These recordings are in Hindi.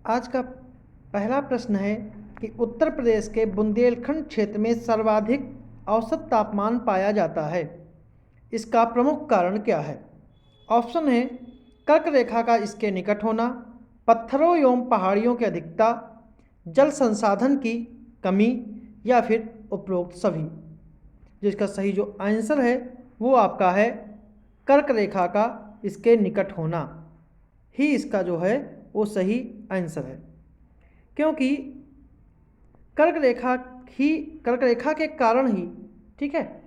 आज का पहला प्रश्न है कि उत्तर प्रदेश के बुंदेलखंड क्षेत्र में सर्वाधिक औसत तापमान पाया जाता है। इसका प्रमुख कारण क्या है? ऑप्शन है कर्क रेखा का इसके निकट होना, पत्थरों एवं पहाड़ियों की अधिकता, जल संसाधन की कमी या फिर उपरोक्त सभी। जिसका सही जो आंसर है वो आपका है कर्क रेखा का इसके निकट होना ही इसका जो है वो सही आंसर है, क्योंकि कर्क रेखा के कारण ही, ठीक है,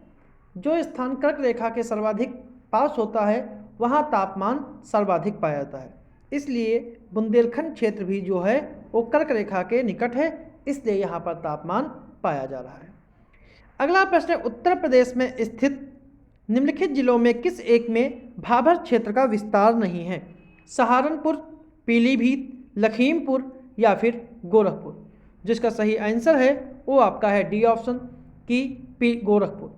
जो स्थान कर्क रेखा के सर्वाधिक पास होता है वहाँ तापमान सर्वाधिक पाया जाता है। इसलिए बुंदेलखंड क्षेत्र भी जो है वो कर्क रेखा के निकट है, इसलिए यहाँ पर तापमान पाया जा रहा है। अगला प्रश्न है, उत्तर प्रदेश में स्थित निम्नलिखित जिलों में किस एक में भाबर क्षेत्र का विस्तार नहीं है? सहारनपुर, पीलीभीत, लखीमपुर या फिर गोरखपुर। जिसका सही आंसर है वो आपका है डी ऑप्शन की गोरखपुर।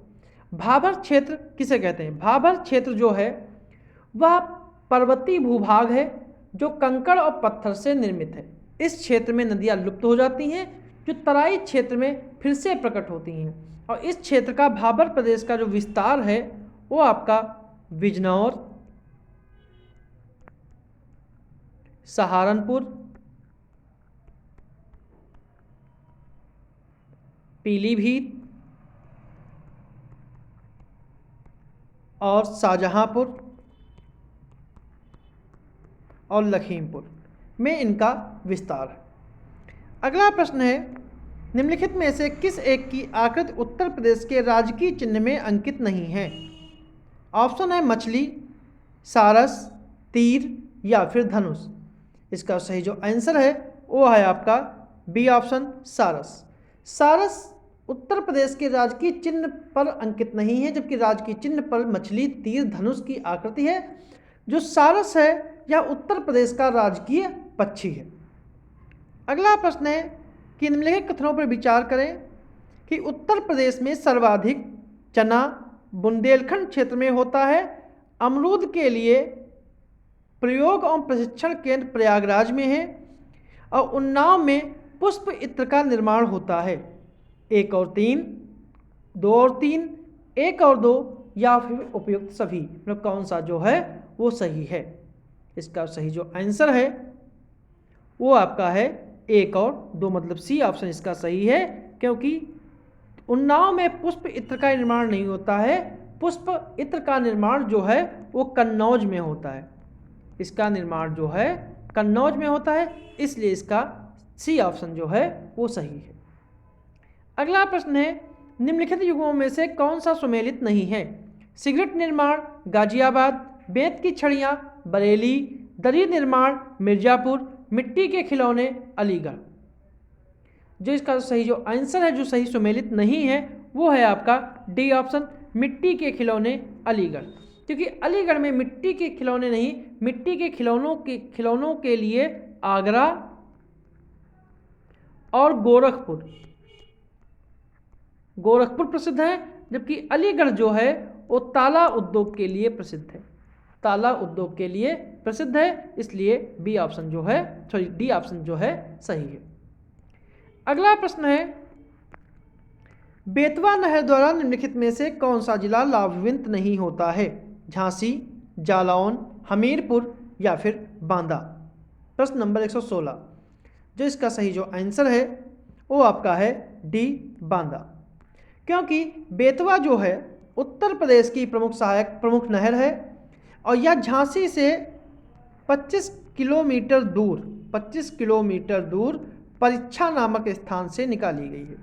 भाबर क्षेत्र किसे कहते हैं? भाबर क्षेत्र जो है वह पर्वतीय भूभाग है जो कंकड़ और पत्थर से निर्मित है। इस क्षेत्र में नदियाँ लुप्त हो जाती हैं जो तराई क्षेत्र में फिर से प्रकट होती हैं, और इस क्षेत्र का भाबर प्रदेश का जो विस्तार है वो आपका बिजनौर, सहारनपुर, पीलीभीत और शाहजहांपुर और लखीमपुर में इनका विस्तार है। अगला प्रश्न है, निम्नलिखित में से किस एक की आकृति उत्तर प्रदेश के राजकीय चिन्ह में अंकित नहीं है? ऑप्शन है मछली, सारस, तीर या फिर धनुष। इसका सही जो आंसर है वो है आपका बी ऑप्शन सारस। सारस उत्तर प्रदेश के राजकीय चिन्ह पर अंकित नहीं है, जबकि राजकीय चिन्ह पर मछली, तीर, धनुष की आकृति है। जो सारस है यह उत्तर प्रदेश का राजकीय पक्षी है। अगला प्रश्न है कि निम्नलिखित कथनों पर विचार करें कि उत्तर प्रदेश में सर्वाधिक चना बुंदेलखंड क्षेत्र में होता है। अमरूद के लिए प्रयोग एवं प्रशिक्षण केंद्र प्रयागराज में है, और उन्नाव में पुष्प इत्र का निर्माण होता है। 1 और 3, 2 और 3, 1 और 2 या फिर उपयुक्त सभी, मतलब कौन सा जो है वो सही है? इसका सही जो आंसर है वो आपका है 1 और 2, मतलब सी ऑप्शन इसका सही है, क्योंकि उन्नाव में पुष्प इत्र का निर्माण नहीं होता है। पुष्प इत्र का निर्माण जो है वो कन्नौज में होता है। इसका निर्माण जो है कन्नौज में होता है, इसलिए इसका सी ऑप्शन जो है वो सही है। अगला प्रश्न है, निम्नलिखित युगों में से कौन सा सुमेलित नहीं है? सिगरेट निर्माण गाजियाबाद, बेंत की छड़ियाँ बरेली, दरी निर्माण मिर्जापुर, मिट्टी के खिलौने अलीगढ़। जो इसका सही जो आंसर है, जो सही सुमेलित नहीं है, वो है आपका डी ऑप्शन मिट्टी के खिलौने अलीगढ़, क्योंकि अलीगढ़ में मिट्टी के खिलौने नहीं, मिट्टी के खिलौनों के लिए आगरा और गोरखपुर प्रसिद्ध है, जबकि अलीगढ़ जो है वो ताला उद्योग के लिए प्रसिद्ध है। ताला उद्योग के लिए प्रसिद्ध है, इसलिए बी ऑप्शन जो है, सॉरी डी ऑप्शन जो है सही है। अगला प्रश्न है, बेतवा नहर द्वारा निम्नलिखित में से कौन सा जिला लाभान्वित नहीं होता है? झांसी, जालौन, हमीरपुर या फिर बांदा। प्रश्न नंबर 116। जो इसका सही जो आंसर है वो आपका है डी बांदा, क्योंकि बेतवा जो है उत्तर प्रदेश की प्रमुख नहर है, और यह झांसी से 25 किलोमीटर दूर परीक्षा नामक स्थान से निकाली गई है।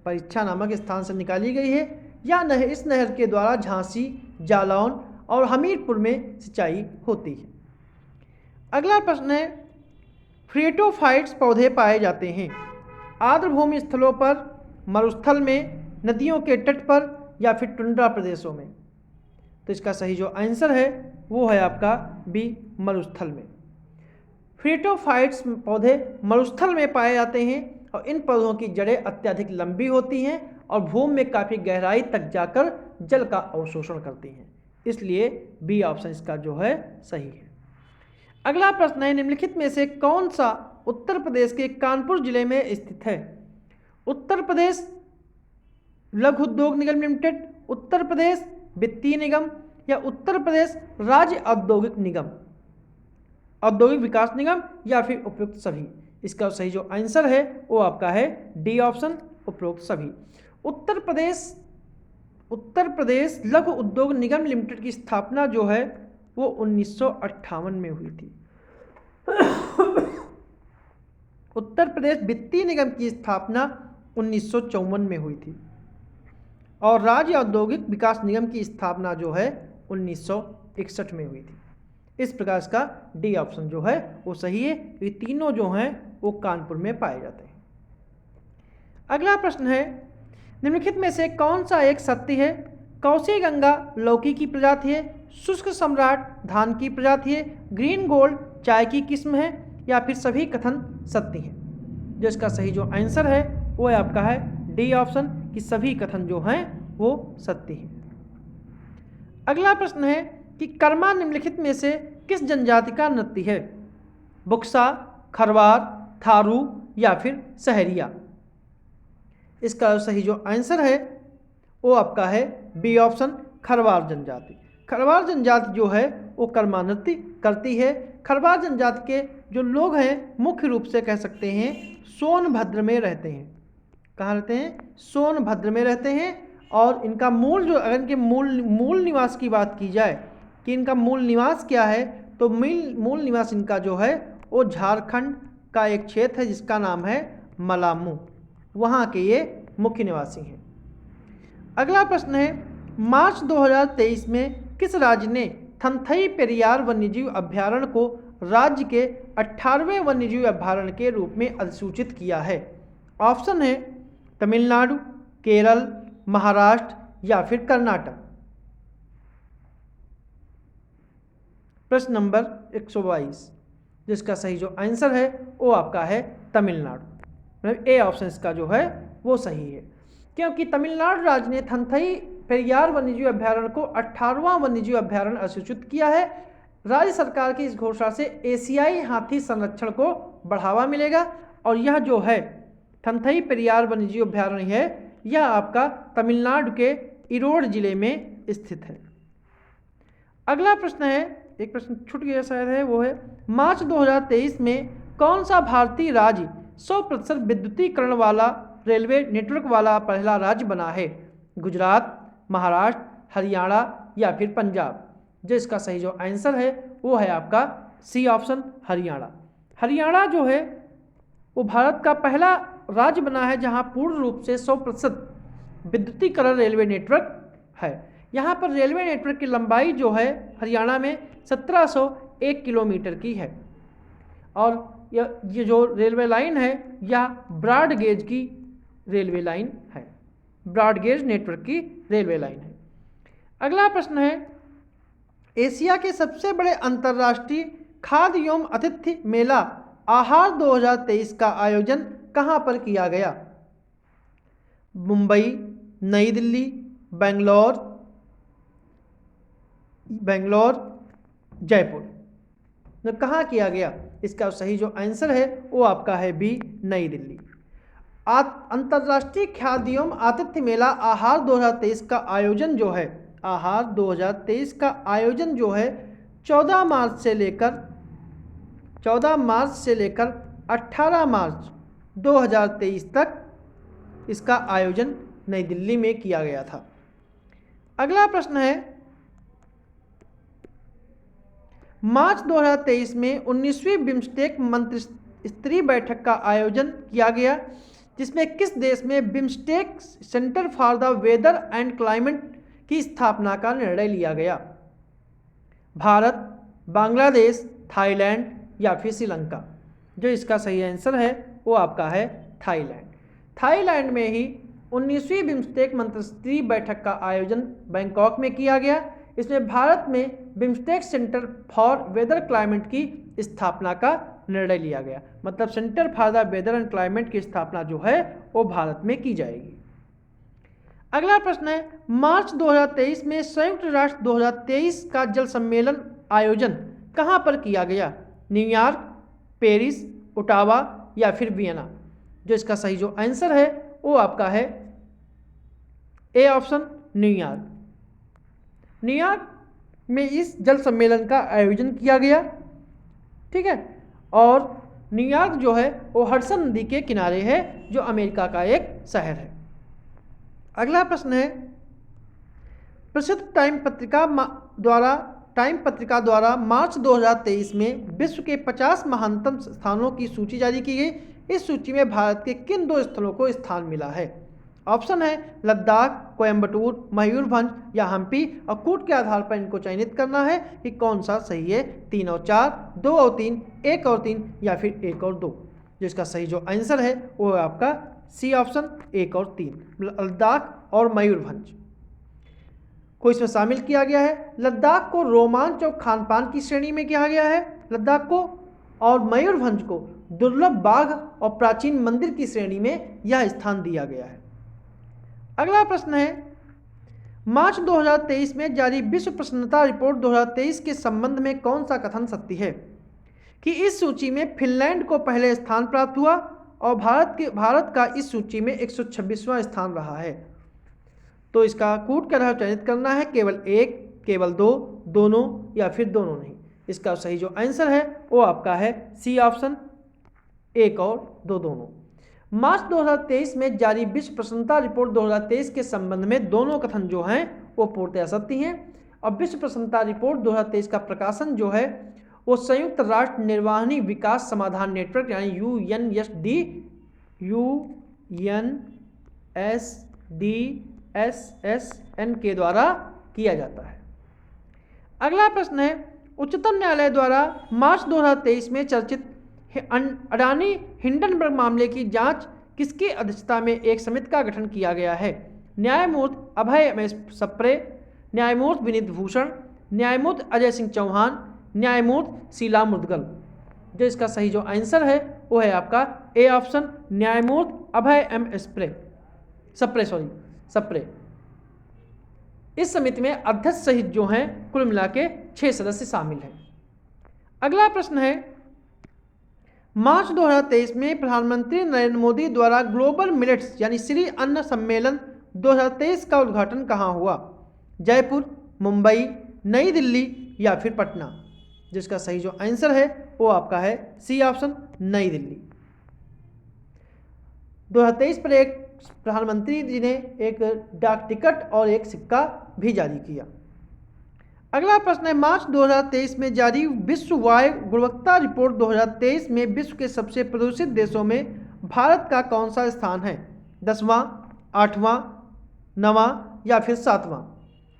परीक्षा नामक स्थान से निकाली गई है। इस नहर के द्वारा झांसी, जालौन और हमीरपुर में सिंचाई होती है। अगला प्रश्न है, फ्रिएटोफाइट्स पौधे पाए जाते हैं आर्द्रभूमि स्थलों पर, मरुस्थल में, नदियों के तट पर या फिर टुंड्रा प्रदेशों में। तो इसका सही जो आंसर है वो है आपका बी मरुस्थल में। फ्रिएटोफाइट्स पौधे मरुस्थल में पाए जाते हैं, और इन पौधों की जड़ें अत्यधिक लंबी होती हैं और भूमि में काफ़ी गहराई तक जाकर जल का अवशोषण करती हैं, इसलिए बी ऑप्शन इसका जो है सही है। अगला प्रश्न है, निम्नलिखित में से कौन सा उत्तर प्रदेश के कानपुर जिले में स्थित है? उत्तर प्रदेश लघु उद्योग निगम लिमिटेड, उत्तर प्रदेश वित्तीय निगम, या उत्तर प्रदेश राज्य औद्योगिक निगम, औद्योगिक विकास निगम, या फिर उपयुक्त सभी। इसका सही जो आंसर है वो आपका है डी ऑप्शन, उपयुक्त सभी। उत्तर प्रदेश लघु उद्योग निगम लिमिटेड की स्थापना जो है वो 1958 में हुई थी। उत्तर प्रदेश वित्तीय निगम की स्थापना 1954 में हुई थी और राज्य औद्योगिक विकास निगम की स्थापना जो है 1961 में हुई थी। इस प्रकार इसका डी ऑप्शन जो है वो सही है। ये तीनों जो हैं वो कानपुर में पाए जाते हैं। अगला प्रश्न है, निम्नलिखित में से कौन सा एक सत्य है? कौशी गंगा लौकी की प्रजाति है, शुष्क सम्राट धान की प्रजाति है, ग्रीन गोल्ड चाय की किस्म है, या फिर सभी कथन सत्य हैं। जो इसका सही जो आंसर है वो आपका है डी ऑप्शन कि सभी कथन जो हैं वो सत्य हैं। अगला प्रश्न है कि कर्मा निम्नलिखित में से किस जनजाति का नृत्य है? बुक्सा, खरवार, थारू, या फिर सहरिया। इसका सही जो आंसर है वो आपका है बी ऑप्शन, खरवार जनजाति। खरवार जनजाति जो है वो कर्मा नृत्य करती है। खरवार जनजाति के जो लोग हैं मुख्य रूप से कह सकते हैं सोनभद्र में रहते हैं। कहाँ रहते हैं? सोनभद्र में रहते हैं। और इनका मूल जो, अगर इनके मूल निवास की बात की जाए कि इनका मूल निवास क्या है, तो मूल निवास इनका जो है वो झारखंड का एक क्षेत्र है जिसका नाम है मलामू। वहाँ के ये मुख्य निवासी हैं। अगला प्रश्न है, मार्च 2023 में किस राज्य ने थंथई पेरियार वन्यजीव अभ्यारण्य को राज्य के 18वें वन्यजीव अभ्यारण्य के रूप में अधिसूचित किया है? ऑप्शन है तमिलनाडु, केरल, महाराष्ट्र, या फिर कर्नाटक। प्रश्न नंबर 122, जिसका सही जो आंसर है वो आपका है तमिलनाडु। मतलब ए ऑप्शन इसका जो है वो सही है, क्योंकि तमिलनाडु राज्य ने थंथई पेरियार वन्यजीव अभ्यारण्य को 18वां वन्यजीव अभ्यारण्य अधिसूचित किया है। राज्य सरकार की इस घोषणा से एशियाई हाथी संरक्षण को बढ़ावा मिलेगा और यह जो है थंथई पेरियार वन्यजीव अभ्यारण्य है यह आपका तमिलनाडु के इरोड जिले में स्थित है। अगला प्रश्न है, एक प्रश्न छूट गया शायद है, वो है मार्च 2023 में कौन सा भारतीय राज्य 100% विद्युतीकरण वाला रेलवे नेटवर्क वाला पहला राज्य बना है? गुजरात, महाराष्ट्र, हरियाणा, या फिर पंजाब। जो इसका सही जो आंसर है वो है आपका सी ऑप्शन, हरियाणा। हरियाणा जो है वो भारत का पहला राज्य बना है जहां पूर्ण रूप से 100% विद्युतीकरण रेलवे नेटवर्क है। यहाँ पर रेलवे नेटवर्क की लंबाई जो है हरियाणा में 1701 किलोमीटर की है और ये जो रेलवे लाइन है यह ब्रॉड गेज की रेलवे लाइन है, ब्रॉड गेज नेटवर्क की रेलवे लाइन है। अगला प्रश्न है, एशिया के सबसे बड़े अंतर्राष्ट्रीय खाद्य एवं आतिथ्य मेला आहार 2023 का आयोजन कहाँ पर किया गया? मुंबई, नई दिल्ली, बेंगलोर, जयपुर। तो कहाँ किया गया? इसका सही जो आंसर है वो आपका है बी, नई दिल्ली। अंतर्राष्ट्रीय खाद्य एवं आतिथ्य मेला आहार 2023 का आयोजन जो है, आहार 2023 का आयोजन जो है 14 मार्च से लेकर 18 मार्च 2023 तक इसका आयोजन नई दिल्ली में किया गया था। अगला प्रश्न है, मार्च 2023 में 19वीं बिम्स्टेक मंत्रिस्तरीय बैठक का आयोजन किया गया, जिसमें किस देश में BIMSTEC centre for the weather and climate की स्थापना का निर्णय लिया गया? भारत, बांग्लादेश, थाईलैंड, या फिर श्रीलंका। जो इसका सही आंसर है वो आपका है थाईलैंड। थाईलैंड में ही 19वीं बिम्स्टेक मंत्रिस्तरीय बैठक का आयोजन बैंकॉक में किया गया। इसमें भारत में BIMSTEC centre for weather climate की स्थापना का निर्णय लिया गया। मतलब centre for the weather and climate की स्थापना जो है वो भारत में की जाएगी। अगला प्रश्न है, मार्च 2023 में संयुक्त राष्ट्र 2023 का जल सम्मेलन आयोजन कहाँ पर किया गया? न्यूयॉर्क, पेरिस, ओटावा या फिर वियना। जो इसका सही जो आंसर है वो आपका है ए ऑप्शन न्यूयॉर्क। न्यूयॉर्क में इस जल सम्मेलन का आयोजन किया गया, ठीक है। और न्यूयॉर्क जो है वो हडसन नदी के किनारे है, जो अमेरिका का एक शहर है। अगला प्रश्न है, प्रसिद्ध टाइम पत्रिका द्वारा मार्च 2023 में विश्व के 50 महानतम स्थानों की सूची जारी की गई। इस सूची में भारत के किन 2 स्थलों को स्थान मिला है? ऑप्शन है लद्दाख, कोयम्बटूर, मयूरभंज या हम्पी। और कूट के आधार पर इनको चयनित करना है कि कौन सा सही है, 3 और 4, 2 और 3, 1 और 3 या फिर 1 और 2। जिसका सही जो आंसर है वो है आपका सी ऑप्शन 1 और 3, लद्दाख और मयूरभंज को इसमें शामिल किया गया है। लद्दाख को रोमांच और खान पान की श्रेणी में किया गया है लद्दाख को, और मयूरभंज को दुर्लभ बाघ और प्राचीन मंदिर की श्रेणी में यह स्थान दिया गया है। अगला प्रश्न है, मार्च 2023 में जारी विश्व प्रसन्नता रिपोर्ट 2023 के संबंध में कौन सा कथन सत्य है? कि इस सूची में फिनलैंड को पहले स्थान प्राप्त हुआ और भारत का इस सूची में 126वां स्थान रहा है। तो इसका कूट का आधार चयनित करना है, केवल 1, केवल 2, दोनों या फिर दोनों नहीं। इसका सही जो आंसर है वो आपका है सी ऑप्शन 1 और 2 दोनों। मार्च 2023 में जारी विश्व प्रसन्नता रिपोर्ट 2023 के संबंध में दोनों कथन जो हैं वो पूर्णतः सत्य हैं। और विश्व प्रसन्नता रिपोर्ट 2023 का प्रकाशन जो है वो संयुक्त राष्ट्र निर्वाहनी विकास समाधान नेटवर्क यानी UNSDN के द्वारा किया जाता है। अगला प्रश्न है, उच्चतम न्यायालय द्वारा मार्च 2023 में चर्चित अडानी हिंडनबर्ग मामले की जांच किसकी अध्यक्षता में एक समिति का गठन किया गया है? न्यायमूर्ति अभय एम सप्रे, न्यायमूर्ति विनीत भूषण, न्यायमूर्ति अजय सिंह चौहान, न्यायमूर्ति शीला मुदगल। जो इसका सही जो आंसर है वो है आपका ए ऑप्शन न्यायमूर्ति अभय एम सप्रे। इस समिति में अध्यक्ष सहित जो हैं कुल मिला के 6 सदस्य शामिल हैं। अगला प्रश्न है, मार्च 2023 में प्रधानमंत्री नरेंद्र मोदी द्वारा ग्लोबल मिलेट्स यानी श्री अन्न सम्मेलन 2023 का उद्घाटन कहाँ हुआ? जयपुर, मुंबई, नई दिल्ली या फिर पटना। जिसका सही जो आंसर है वो आपका है सी ऑप्शन नई दिल्ली। 2023 पर एक प्रधानमंत्री जी ने एक डाक टिकट और एक सिक्का भी जारी किया। अगला प्रश्न है, मार्च 2023 में जारी विश्व वायु गुणवत्ता रिपोर्ट 2023 में विश्व के सबसे प्रदूषित देशों में भारत का कौन सा स्थान है? 10वां, 8वां, 9वां या फिर 7वां।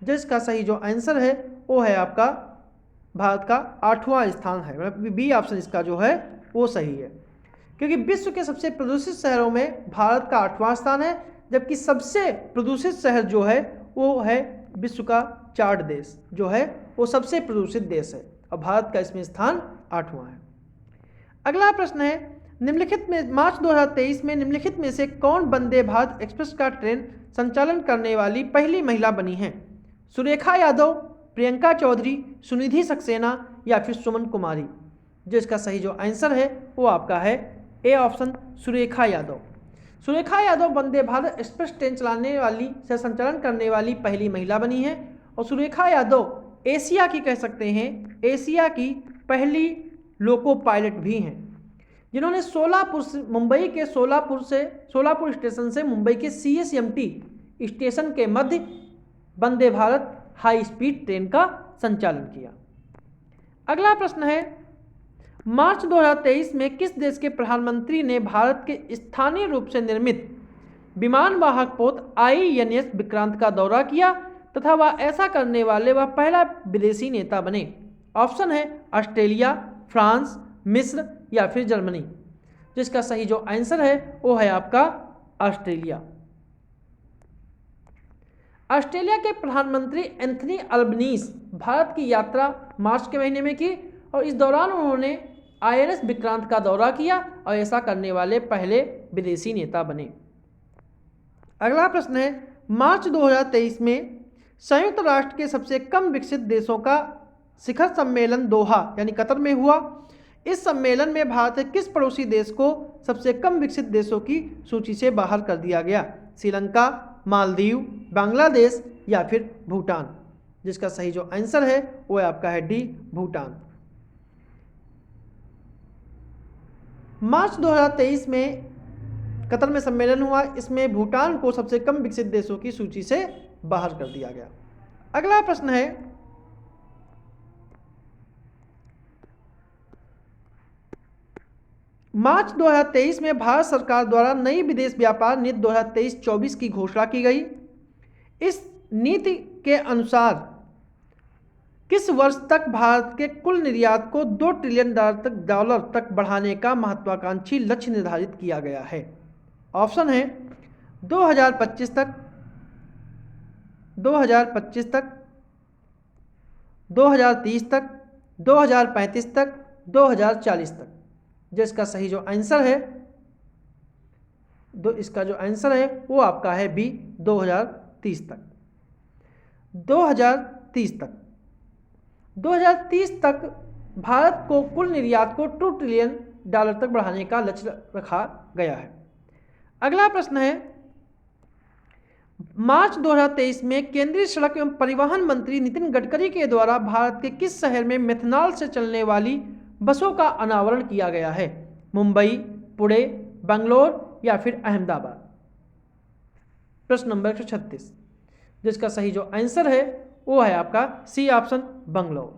जिसका सही जो आंसर है वो है आपका भारत का 8वां स्थान है, मतलब बी ऑप्शन इसका जो है वो सही है। क्योंकि विश्व के सबसे प्रदूषित शहरों में भारत का 8वां स्थान है, जबकि सबसे प्रदूषित शहर जो है वो है विश्व का चार्ट देश जो है वो सबसे प्रदूषित देश है और भारत का इसमें स्थान 8वां है। अगला प्रश्न है, निम्नलिखित में मार्च 2023 में निम्नलिखित में से कौन वंदे भारत एक्सप्रेस का ट्रेन संचालन करने वाली पहली महिला बनी है? सुरेखा यादव, प्रियंका चौधरी, सुनिधि सक्सेना या फिर सुमन कुमारी। जो इसका सही जो आंसर है वो आपका है A option Surekha Yadav. Surekha Yadav Vande Bharat express train चलाने वाली से संचालन करने वाली पहली महिला बनी है और सुरेखा यादव एशिया की कह सकते हैं, एशिया की पहली लोको पायलट भी हैं, जिन्होंने मुंबई के सोलापुर स्टेशन से मुंबई के CSMT स्टेशन के मध्य Vande Bharat high speed train का संचालन किया। अगला प्रश्न है, मार्च 2023 में किस देश के प्रधानमंत्री ने भारत के स्थानीय रूप से निर्मित विमान वाहक पोत INS विक्रांत का दौरा किया तथा वह ऐसा करने वाले वह पहला विदेशी नेता बने? ऑप्शन है ऑस्ट्रेलिया, फ्रांस, मिस्र या फिर जर्मनी। जिसका सही जो आंसर है वो है आपका ऑस्ट्रेलिया। ऑस्ट्रेलिया के प्रधानमंत्री एंथनी अल्बनीज भारत की यात्रा मार्च के महीने में की और इस दौरान उन्होंने INS विक्रांत का दौरा किया और ऐसा करने वाले पहले विदेशी नेता बने। अगला प्रश्न है, मार्च 2023 में संयुक्त राष्ट्र के सबसे कम विकसित देशों का शिखर सम्मेलन दोहा यानी कतर में हुआ। इस सम्मेलन में भारत के किस पड़ोसी देश को सबसे कम विकसित देशों की सूची से बाहर कर दिया गया? श्रीलंका, मालदीव, बांग्लादेश या फिर भूटान? जिसका सही जो आंसर है वो आपका है डी, भूटान। मार्च 2023 में कतर में सम्मेलन हुआ, इसमें भूटान को सबसे कम विकसित देशों की सूची से बाहर कर दिया गया। अगला प्रश्न है, मार्च 2023 में भारत सरकार द्वारा नई विदेश व्यापार नीति 2023-24 की घोषणा की गई। इस नीति के अनुसार किस वर्ष तक भारत के कुल निर्यात को $2 ट्रिलियन तक बढ़ाने का महत्वाकांक्षी लक्ष्य निर्धारित किया गया है? ऑप्शन है 2025 तक, 2025 तक, 2030 तक, 2035 तक, 2040 तक। जिसका सही जो आंसर है इसका जो आंसर है वो आपका है बी, 2030 तक। 2030 तक 2030 तक भारत को कुल निर्यात को $2 ट्रिलियन तक बढ़ाने का लक्ष्य रखा गया है। अगला प्रश्न है, मार्च 2023 में केंद्रीय सड़क एवं परिवहन मंत्री नितिन गडकरी के द्वारा भारत के किस शहर में मेथनॉल से चलने वाली बसों का अनावरण किया गया है? मुंबई, पुणे, बंगलोर या फिर अहमदाबाद? प्रश्न नंबर 136, जिसका सही जो आंसर है वो है आपका सी ऑप्शन, बंगलोर।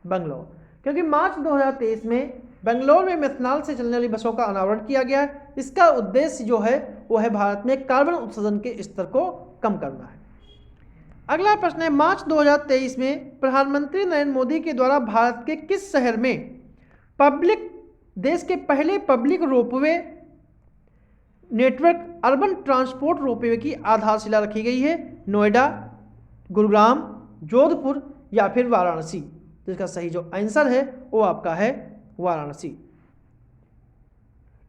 बंगलोर, क्योंकि मार्च 2023 में बेंगलोर में मेथनॉल से चलने वाली बसों का अनावरण किया गया है। इसका उद्देश्य जो है वो है भारत में कार्बन उत्सर्जन के स्तर को कम करना है। अगला प्रश्न है, मार्च 2023 में प्रधानमंत्री नरेंद्र मोदी के द्वारा भारत के किस शहर में देश के पहले public ropeway network urban transport ropeway की आधारशिला रखी गई है? नोएडा, गुरुग्राम, जोधपुर या फिर वाराणसी? जिसका सही जो आंसर है वो आपका है वाराणसी।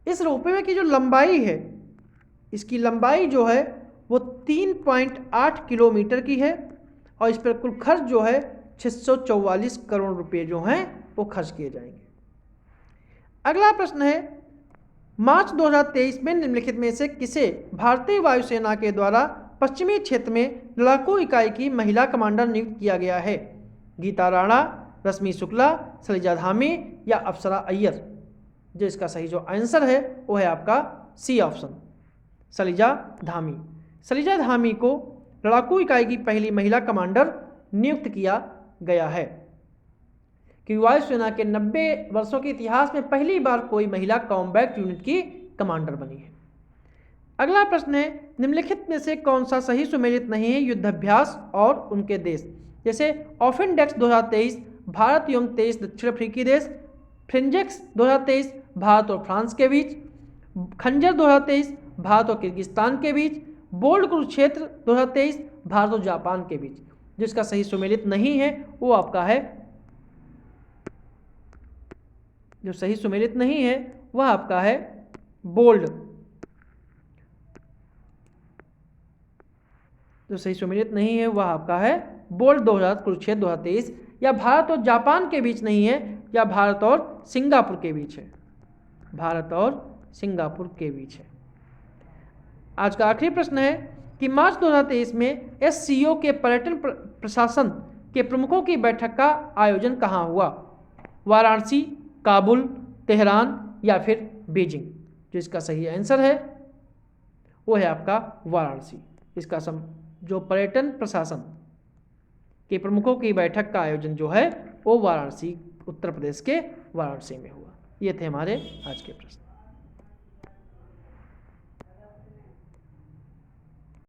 इस रोपवे की जो लंबाई है, इसकी लंबाई जो है वो 3.8 किलोमीटर की है और इस पर कुल खर्च जो है 644 करोड़ रुपए जो हैं वो खर्च किए जाएंगे। अगला प्रश्न है, मार्च 2023 में निम्नलिखित में से किसे भारतीय वायुसेना के द्वारा पश्चिमी क्षेत्र में लड़ाकू इकाई की महिला कमांडर नियुक्त किया गया है? गीता राणा, रश्मि शुक्ला, सलिजा धामी या अप्सरा अय्यर? जो इसका सही जो आंसर है वो है आपका सी ऑप्शन, सलिजा धामी। सलिजा धामी को लड़ाकू इकाई की पहली महिला कमांडर नियुक्त किया गया है कि वायुसेना के 90 वर्षों के इतिहास में पहली बार कोई महिला कॉम्बैट यूनिट की कमांडर बनी है। अगला प्रश्न है, निम्नलिखित में से कौन सा सही सुमेलित नहीं है? युद्धाभ्यास और उनके देश, जैसे ऑफेंडेक्स 2023 भारत एवं 23 दक्षिण अफ्रीकी देश, फ्रिंजेक्स 2023 भारत और फ्रांस के बीच, खंजर 2023 भारत और किर्गिस्तान के बीच, बोल्ड कुरुक्षेत्र 2023 भारत और जापान के बीच? जिसका सही सुमेलित नहीं है वो आपका है, जो सही सुमेलित नहीं है वह आपका है बोल्ड। जो सही सुमेलित नहीं है वह आपका है बोल्ड कुरुक्षेत्र 2023, या भारत और जापान के बीच नहीं है, या भारत और सिंगापुर के बीच है। भारत और सिंगापुर के बीच है। आज का आखिरी प्रश्न है कि मार्च 2023 में SCO के पर्यटन प्रशासन के प्रमुखों की बैठक का आयोजन कहाँ हुआ? वाराणसी, काबुल, तेहरान या फिर बीजिंग? जो इसका सही आंसर है वो है आपका वाराणसी। इसका जो पर्यटन प्रशासन के प्रमुखों की बैठक का आयोजन जो है वो वाराणसी, उत्तर प्रदेश के वाराणसी में हुआ। ये थे हमारे आज के प्रश्न।